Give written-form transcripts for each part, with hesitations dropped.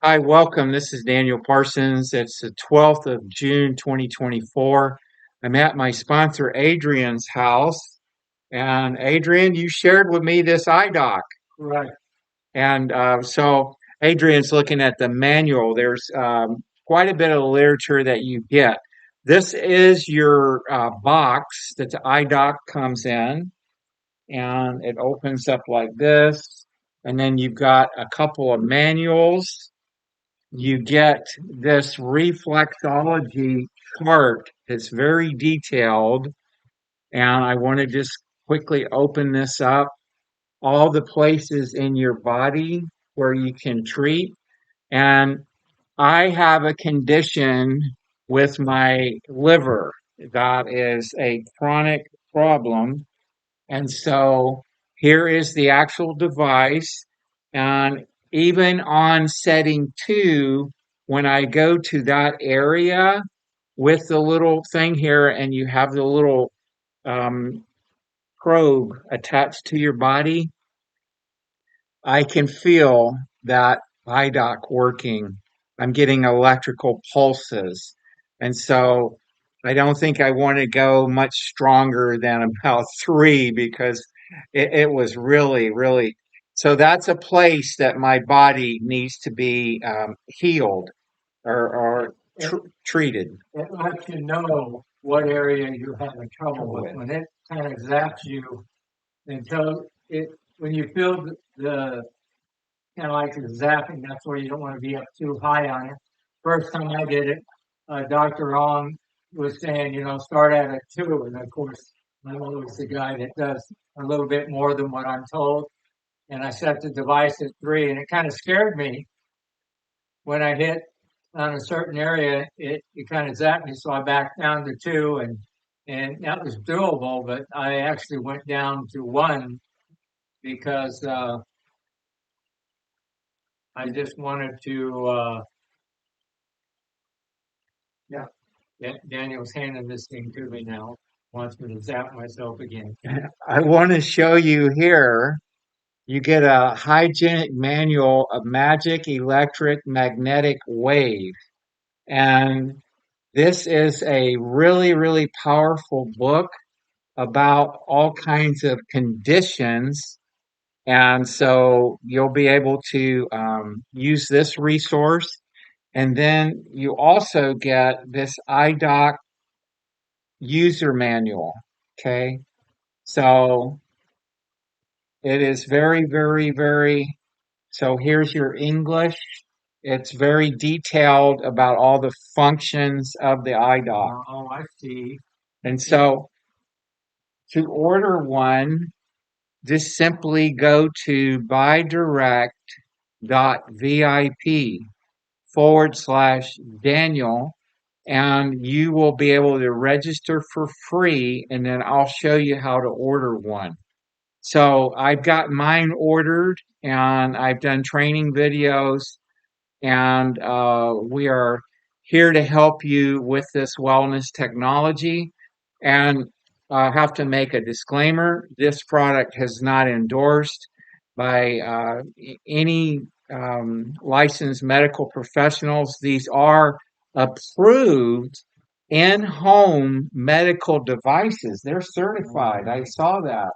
Hi, welcome. This is Daniel Parsons. It's the 12th of June, 2024. I'm at my sponsor Adrian's house. And Adrian, you shared with me this IDoc. Right. And so Adrian's looking at the manual. There's quite a bit of literature that you get. This is your box that the IDoc comes in, and it opens up like this. And then you've got a couple of manuals. You get this reflexology chart. It's very detailed. And I want to just quickly open this up. All the places in your body where you can treat. And I have a condition with my liver that is a chronic problem. And so here is the actual device. And even on setting two, when I go to that area with the little thing here, and you have the little um, probe attached to your body, I can feel that IDoc working. I'm getting electrical pulses. And so I don't think I want to go much stronger than about three because it was really, really. So that's a place that my body needs to be healed or It, treated it lets you know what area you're having trouble with. with. When it kind of zaps you until when you feel the kind of like the zapping, that's where you don't want to be up too high on it. First time I did it, Dr. Ron was saying, start at a two. And of course, I'm always the guy that does a little bit more than what I'm told. And I set the device at three, and it kind of scared me when I hit on a certain area, it kind of zapped me, so I backed down to two, and that was doable. But I actually went down to one because I just wanted to. Yeah, Daniel's handing this thing to me now. Wants me to zap myself again. I want to show you here. You get a hygienic manual of magic electric magnetic wave. And this is a really, really powerful book about all kinds of conditions. And so you'll be able to use this resource. And then you also get this IDoc user manual. Okay. So it is very, very, very. So here's your English. It's very detailed about all the functions of the IDoc. Oh, I see. And so to order one, just simply go to buydirect.vip/Daniel, and you will be able to register for free, and then I'll show you how to order one. So I've got mine ordered, and I've done training videos, and we are here to help you with this wellness technology. And I have to make a disclaimer: this product has not endorsed by any licensed medical professionals. These are approved in-home medical devices. They're certified. I saw that.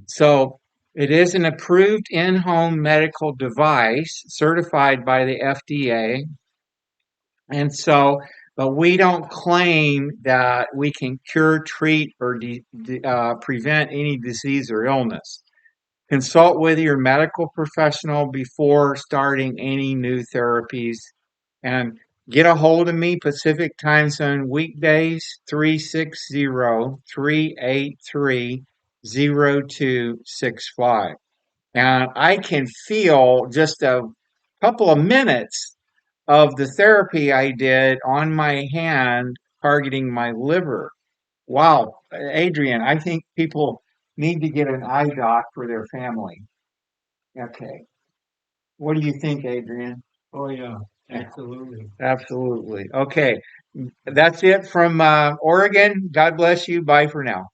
So it is an approved in-home medical device certified by the FDA. And so, but we don't claim that we can cure, treat, or prevent any disease or illness. Consult with your medical professional before starting any new therapies, and get a hold of me Pacific Time Zone weekdays 360-383-0265. And I can feel just a couple of minutes of the therapy I did on my hand targeting my liver. Wow, Adrian, I think people need to get an eye doc for their family. Okay. What do you think, Adrian? Oh, yeah, absolutely. Absolutely. Okay. That's it from Oregon. God bless you. Bye for now.